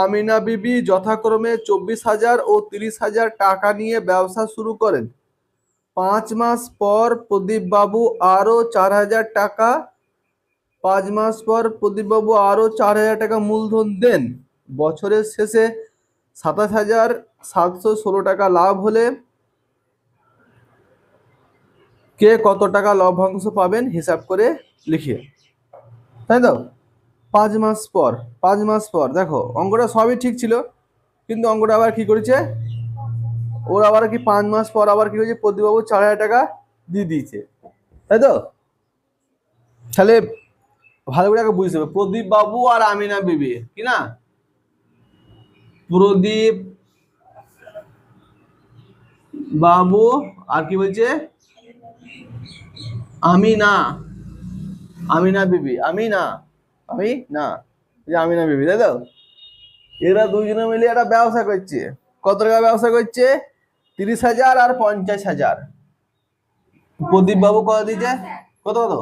আমিনা বিবি যথাক্রমে 24,000 ও 30,000 টাকা নিয়ে ব্যবসা শুরু করেন। 5 মাস পর প্রদীপ বাবু আরো 4,000 টাকা 5 মাস পর প্রদীপ বাবু আরো 4,000 টাকা মূলধন দেন। বছরের শেষে 27,716 টাকা লাভ হলে কে কত টাকা লভ্যাংশ পাবেন হিসাব করে লিখিয়ে, তাই তো? 5 মাস পর, 5 মাস পর দেখো অঙ্কটা সবই ঠিক ছিল, কিন্তু অঙ্কটা আবার কি করেছে, ওর আবার কি 5 মাস পর আবার কি হয়েছে, প্রদীপবাবু 4,000 টাকা দিয়ে দিয়েছে, তাই তো? তাহলে ভালো করে বুঝতে হবে, প্রদীপ বাবু আর আমিনা বিবি কি না, প্রদীপ বাবু আর কি বলছে আমিনা, আমিনা বিবি, আমিনা বিবি, তাই তো? এরা দুইজনে মিলে একটা ব্যবসা করছে। কত টাকা ব্যবসা করছে? 30,000 আর 50,000। প্রদীপ বাবু কত দিয়েছে? কত কত?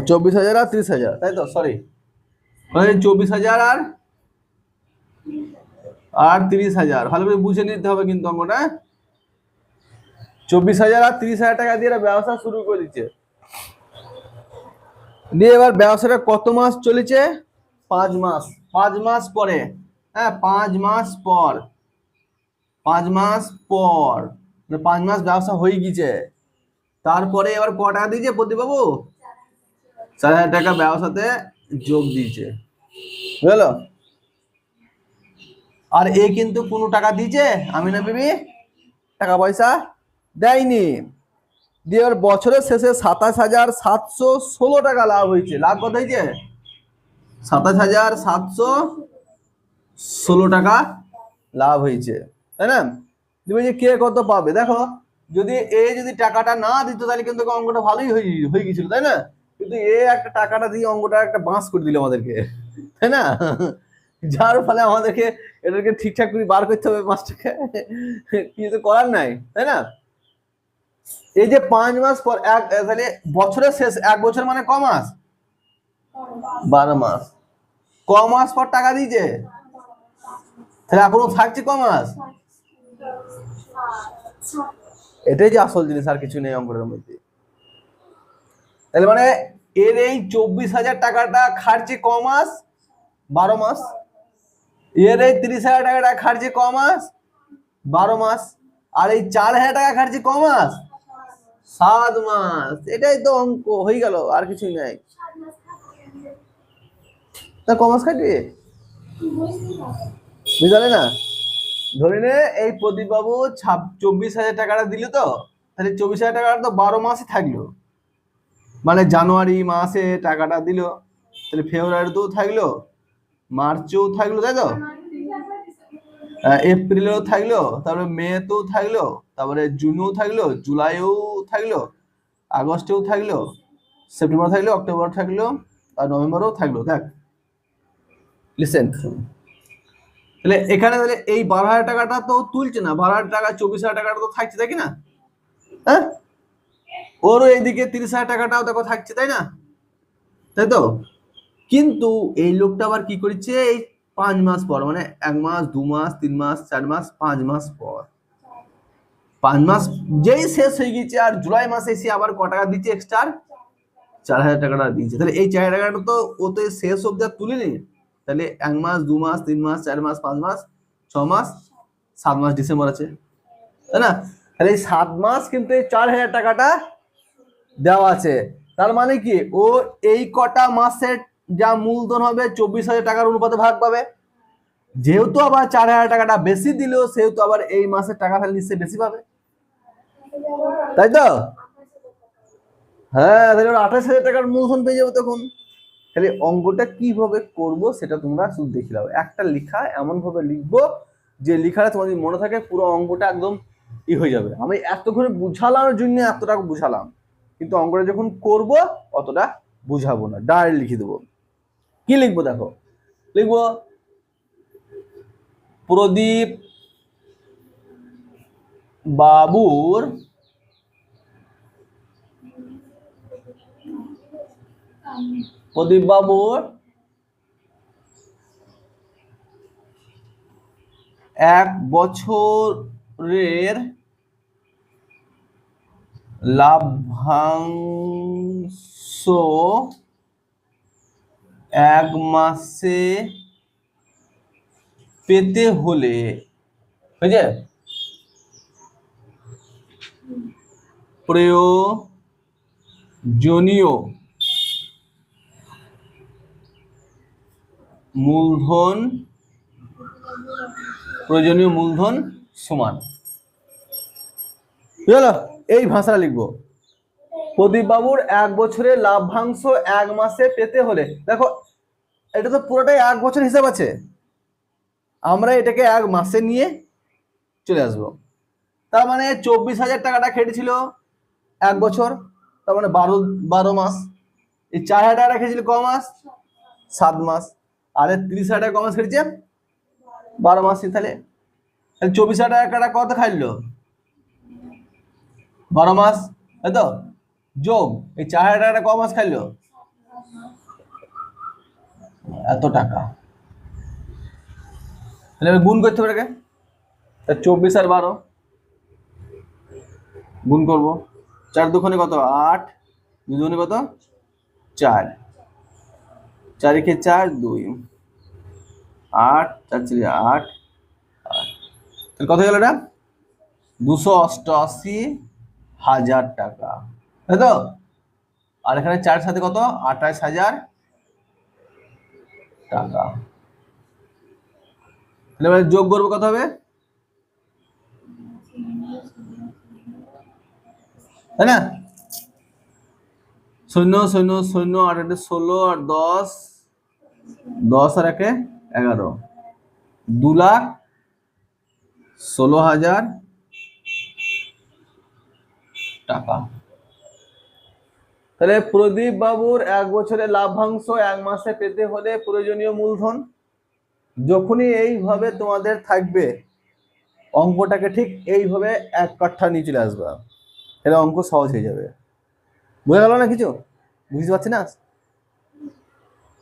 24,000 আর 30,000, তাই তো? সরি, 24,000 আর 30,000। ভালো করে বুঝে নিতে হবে কিন্তু অঙ্কটা। 24,000 আর 30,000 টাকা দিয়ে ব্যবসা শুরু করে দিচ্ছে। দিয়ে এবার ব্যবসাটা কত মাস চলেছে? 5 মাস। 5 মাস পরে, হ্যাঁ 5 মাস পর, 5 মাস পর 5 মাস ব্যবসা হয়ে গেছে। তারপরে এবার ক টাকা দিয়েছে প্রদীপ বাবু? 4,000 টাকা ব্যবসাতে যোগ দিয়েছে, বুঝলো? আর এ কিন্তু কোনো টাকা দিয়েছে আমিনা বিবি? টাকা পয়সা দেয়নি। দিয়ে এবার বছরের শেষে 27,716 টাকা লাভ হয়েছে। লাভ কত হয়েছে? 27,716 টাকা লাভ হয়েছে, তাই না? তুমি যে কে কত পাবে দেখো, যদি যদি টাকাটা না দিত তাহলে কিন্তু অঙ্কটা ভালোই হয়ে গেছিল, তাই না? কিন্তু একটা টাকাটা দিয়ে অঙ্কটা একটা বাঁশ করে দিল আমাদেরকে, তাই না? যার ফলে আমাদেরকে এটাকে ঠিকঠাক করে বার করতে হবে মাছটাকে, কিছু করার নাই, তাই না? এই যে 5 মাস পর তাহলে বছরের শেষ, 1 বছর মানে ক মাস? 12 মাস। ক মাস পর টাকা দিয়েছে? তাহলে এখনো থাকছে ক মাস? এটাই যে আসল জিনিস, আর কিছু নেই অঙ্কের মধ্যে। তাহলে মানে এর এই 24,000 টাকাটা খার্চে ক মাস? 12 মাস। এর এই 30,000 টাকাটা খার্চে ক মাস? 12 মাস। আর এই 4,000 টাকা খার্চে ক মাস? 7 মাস। এটাই তো অঙ্ক হয়ে গেল, আর কিছুই নাই। তা ক মাস খাটবে বুঝলে না? ধরে নে এই প্রদীপ বাবু 24,000 টাকাটা দিল, তো তাহলে 24,000 টাকাটা তো 12 মাসে থাকলো, মানে জানুয়ারি মাসে টাকাটা দিল, তাহলে ফেব্রুয়ারিতেও থাকলো, মার্চেও থাকলো, তাই তো? এপ্রিলেও থাকলো, তারপরে মেতেও থাকলো, তারপরে জুনেও থাকলো, জুলাইও থাকলো, আগস্টেও থাকলো, সেপ্টেম্বর থাকলো, অক্টোবর থাকলো, আর নভেম্বরেও থাকলো। দেখ লিসেন, তাহলে এখানে তাহলে এই 12,000 টাকাটা তো তুলছে না, 12,000 টাকা 24,000 টাকাটা তো থাকছে, তাই না? হ্যাঁ, ওরও এইদিকে 30,000 টাকাটাও দেখো থাকছে, তাই না? তাই তো? কিন্তু এই লোকটা আবার কি করেছে, এই 5 মাস পর, মানে 1 মাস 2 মাস 3 মাস 4 মাস 5 মাস পর, 5 মাস যেই শেষ হয়ে গেছে, আর জুলাই মাসে এসে আবার ক টাকা দিচ্ছে এক্সট্রা? 4,000 টাকাটা দিচ্ছে। তাহলে এই 4,000 টাকাটা তো ও তো শেষ অব্দি আর তুলেনি। তাহলে 1 মাস 2 মাস 3 মাস 4 মাস 5 মাস 6 মাস 7 মাস ডিসেম্বর আছে, তাই না? তাহলে এই 7 মাস কিন্তু এই 4,000 টাকাটা দেওয়া আছে। তার মানে কি, ও এই কটা মাসের যা মূলধন হবে 24,000 টাকার অনুপাতে ভাগ পাবে। যেহেতু আবার 4,000 টাকাটা বেশি দিল, সেহেতু আবার এই মাসের টাকা তাহলে নিশ্চয়ই বেশি পাবে, তাই তো? হ্যাঁ, তাহলে 28,000 টাকার মূলধন পেয়ে যাবে তখন। তাহলে অঙ্কটা কিভাবে করব সেটা তোমরা শুধু দেখে নাও। একটা লেখা এমন ভাবে লিখবো যে লেখাটা তোমাদের মনে থাকে, পুরো অঙ্কটা একদম হয়ে যাবে। আমি এতক্ষণে বুঝালার জন্য এতটা বুঝালাম, কিন্তু অঙ্কটা যখন করব অতটা বুঝাবো না, ডাইরেক্ট লিখে দেবো। কি লিখবো দেখো, লিখবো প্রদীপ বাবুর এক বছরের লাভ্যাংশ এক মাসে পেতে হলে বুঝে প্রয়োজনীয় মূলধন সমান, বুঝলো? এই ভাষাটা লিখবো। প্রদীপ বাবুর এক বছরের লাভ্যাংশ এক মাসে পেতে হলে, দেখো এটা তো পুরোটাই এক বছর হিসাব আছে, আমরা এটাকে এক মাসে নিয়ে চলে আসবো। তার মানে 24,000 টাকাটা খেটেছিল এক বছর, তার মানে 12 মাস। এই 4,000 টাকাটা খেটেছিল ক মাস? 7 মাস। আর 30,000 টাকা ক মাস খেটেছে? 12 মাস। তাহলে 24,000 টাকাটা কত খাইলো? 12 মাস, তাই তো? যোগ এই 4,000 টাকাটা ক মাস খাইলো? এত টাকা। তাহলে গুণ করতে হবে এটাকে। 24 আর 12 গুণ করবো। 4 দুগুণে কত? 8, 2 দুগুণে কত? 4, 4 কে 4 2, 8 4 4 8, তাহলে কত গেল এটা? 288,000 টাকা, তাই তো? আর এখানে 4 সাথে কত? 28,000 টাকা। তাহলে যোগ করবো, কত হবে? তাই না? 0 0 0 8 8 16 আর 10 10 আর 1 11, 2,16,000 টাকা। তাহলে প্রদীপ বাবুর এক বছরের লাভ্যাংশ এক মাসে পেতে হলে প্রয়োজনীয় মূলধন, যখনই এইভাবে তোমাদের থাকবে অঙ্কটাকে ঠিক এইভাবে এক কাঠা নিয়ে চলে আসবে, তাহলে অঙ্ক সহজ হয়ে যাবে। বুঝে গেল না কিছু? বুঝতে পারছি না?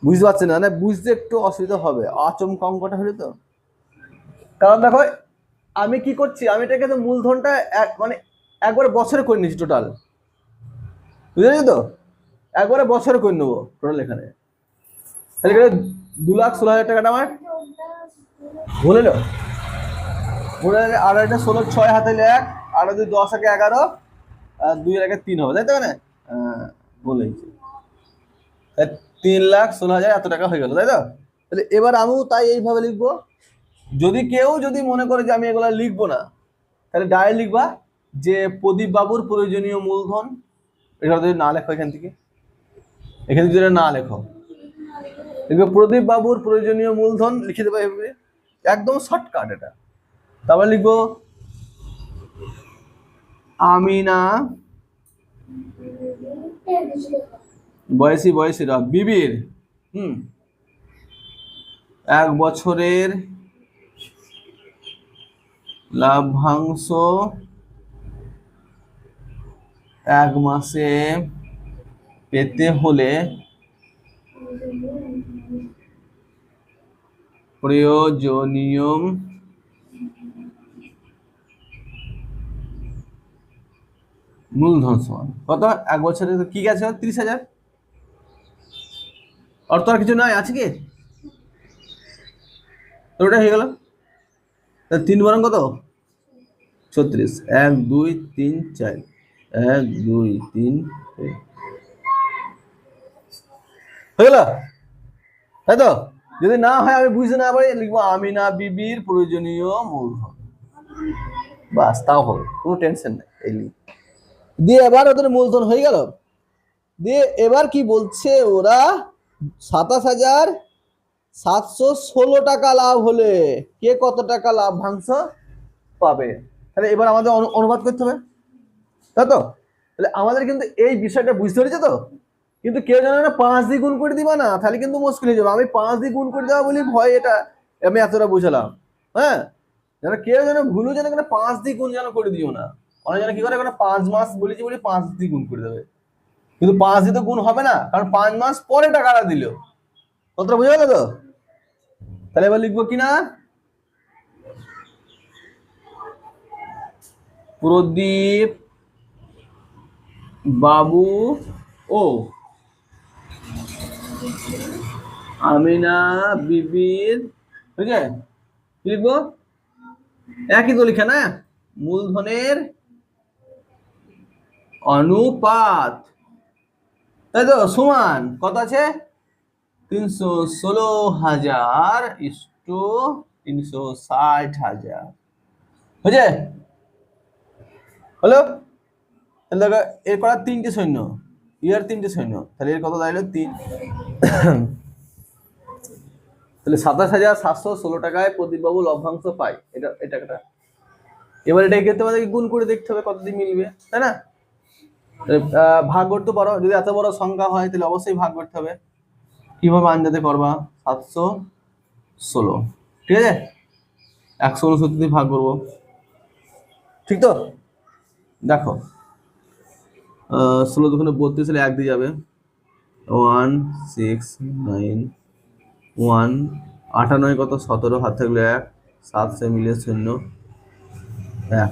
বুঝতে পারছি না? মানে বুঝতে একটু অসুবিধা হবে, আচমকা অঙ্কটা হলে তো। কারণ দেখো আমি কি করছি, আমি এটাকে তো মূলধনটা মানে একবারে বছরে করে নিচ্ছি টোটাল, বুঝেছি তো? একবারে বছরে করে নেবো টোটাল এখানে। তাহলে এখানে 2,16,000 টাকাটা আমার ভুলে লো। আর এটা 16 6 হাতে 1 আর 2 10 একে 11 আর 2 এর আগে 3 হবে, তাই তো? মানে বলেছি 3,16,000 এত টাকা হয়ে গেল, তাই তো? তাহলে এবার আমিও তাই এইভাবে লিখবো। যদি কেউ মনে করে যে আমি এগুলা লিখবো না, তাহলে ডাইরেক্ট লিখবা যে প্রদীপ বাবুর প্রয়োজনীয় মূলধন, এটা যদি না লেখো এখান থেকে, এখানে যদি না লেখো, লিখবে প্রদীপ বাবুর প্রয়োজনীয় মূলধন, লিখে দেবে এভাবে, একদম শর্টকাট এটা। তারপর লিখবো আমিনা বয়সীরা বিবির এক বছরের লাভ্যাংশ এক মাসে পেতে হলে প্রয়োজনীয় মূলধন সমান কত? এক বছরে কি গেছে? 30,000। আর তো আর কিছু নাই, আছে কি? তো ওটা হয়ে গেল। 3 বরং কত? 36, 1 2 3 4, 1 2 3 হয়ে গেল, তাই তো? যদি না হয় আমি বুঝতে না পারি, লিখবো আমিনা বিবির প্রয়োজনীয় মূলধন, বাস, তাও হবে, কোনো টেনশন নেই। এই দিয়ে এবার ওদের মূলধন হয়ে গেল। দিয়ে এবার কি বলছে ওরা? 27,716 টাকা লাভ হলে কে কত টাকা লাভ্যাংশ পাবে? তাহলে এবার আমাদের অনুবাদ করতে হবে, তাই তো? তাহলে আমাদের কিন্তু এই বিষয়টা বুঝতে পেরেছে তো? কিন্তু কেউ যেন না 5 দিয়ে গুণ করে দিবা না, তাহলে কিন্তু মুশকিল হয়ে যাবে। আমি 5 দিয়ে গুণ করে দেওয়া বলি ভয়, এটা আমি এতটা বুঝলাম। হ্যাঁ, যেন কেউ যেন ভুলও যেন 5 দিয়ে গুণ যেন করে দিও না। অনেক যেন কি করে 5 মাস বলেছি বলে 5 দিয়ে গুণ করে দেবে, কিন্তু 5 দিয়ে তো গুণ হবে না, কারণ 5 মাস পরে টাকাটা দিল। কতটা বুঝে গেল তো? তাহলে এবার লিখবো কিনা প্রদীপ বাবু ও আমিনা বিবির, বুঝলে কি লিখবো? একই তো লিখে না, মূলধনের অনুপাত, তাই তো, সমান কত আছে? 316,000 ইস্টু 360,000, বুঝলে? হলো? তাহলে দেখো এর করা 3টে সৈন্য, এর 3টে সৈন্য, তাহলে এর কত দাঁড়ালো 3। তাহলে 27,716 টাকায় প্রদীপবাবু লভ্যাংশ পায়। এটা এবার এটাকে কিন্তু আমাদেরকে গুণ করে দেখতে হবে কতদিন মিলবে, তাই না? ভাগ করতে পারো, যদি এত বড় সংখ্যা হয় তাহলে অবশ্যই ভাগ করতে হবে। কিভাবে আন্দাজে করবা? 716, ঠিক আছে, 169 দিয়ে ভাগ করবো, ঠিক তো? দেখো 16 দুগুণে 32, হলে 1 দিয়ে যাবে, 169, 8 আর 9 কত? 17, হাত থাকলে 1, 7 সে মিলে 0, 1,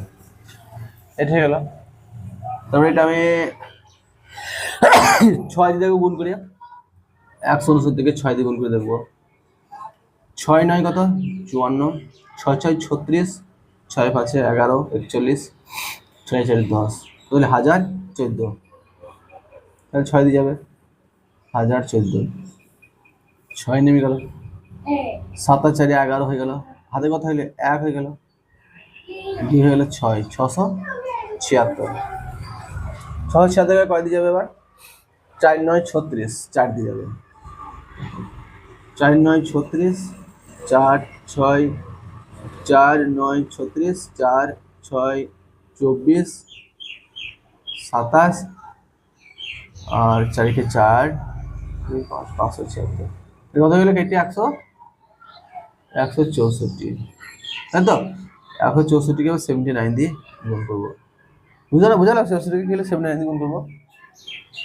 এটা হয়ে গেল। তারপরে এটা আমি 6 দিয়ে গুণ করি, 169 থেকে 6 দিয়ে গুণ করে দেখবো। 6 9 কত? 54, 6 6 36, 6 5 11, 41, 6 4 10, তাহলে 1014, তাহলে 6 দিয়ে যাবে, 1014, 6 নেমে গেল, 7 আর 4 11 হয়ে গেল, হাতে কত হইলে 1 হয়ে গেল, কি হয়ে গেল 6, 676, 676 কয় দিয়ে যাবে এবার? 4 9 36, 4 দিয়ে যাবে, 4 9 36, 4 6 4 9 36, 4 6 24, 27, আর 4 কে 4, 5 576, কত হলো কেটে? 164, তাই তো? 164 কে 79 দিয়ে গুণ করবো, বুঝালো? 164 কে 79 দিয়ে গুণ করবো।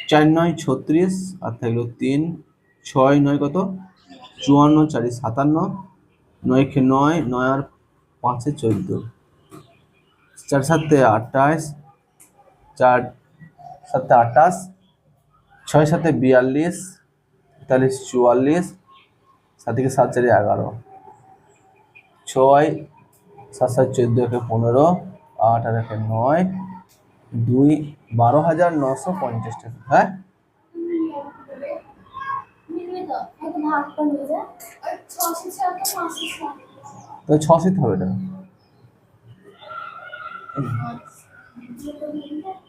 4 9 36, আর থাকলো 3, 6 9 কত? 54, 4 57, 9 কে 9, 9 আর 5 14, 4 7 28, 4 7 28, 6 7 42, 43 44, 7 কে 7 4 11, 6 7 7 14 কে 15, 8 আর 1 9, 2 12,950 টাকা। হ্যাঁ, তো 6 শীত হবে এটা,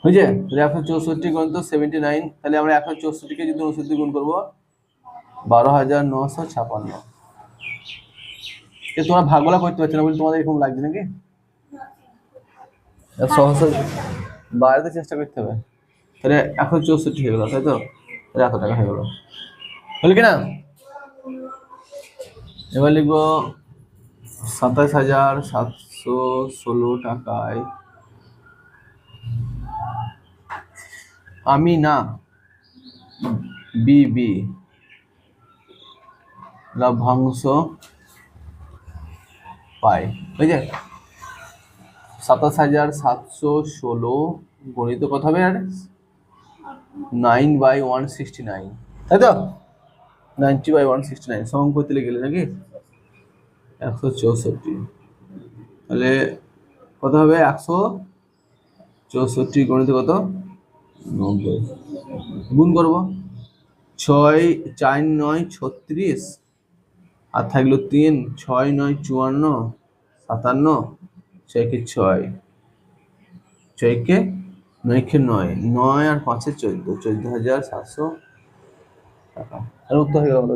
বুঝলে? 164 গুণ তো 79, তাহলে আমরা 164 কে যদি 69 গুণ করবো 12,956। তোমরা ভাগগুলা করতে পারছো না বলে তোমাদের এরকম লাগছে নাকি? সহজ বাড়াতে চেষ্টা করতে হবে। তাহলে 164 হয়ে গেল, তাই তো? তাহলে এত টাকা হয়ে গেল, হলো কিনা? এবার লিখবো 27,716 টাকায় আমিনা বিবি লভ্যাংশ পায়, বুঝলে? 27,716 গণিত কত হবে? আর 9/169, তাই তো? 90/169 সমান করতে গেলে নাকি 164, তাহলে কত হবে? 164 গণিত কত? 90, গুণ করবো 6 4 9 36, আর থাকলো 3, 6 9 54, 57, 6 কে 6, 6 কে 9 কে 9, 9 আর 5 14, 14,700 টাকা। আর উত্তর হয়ে গেল।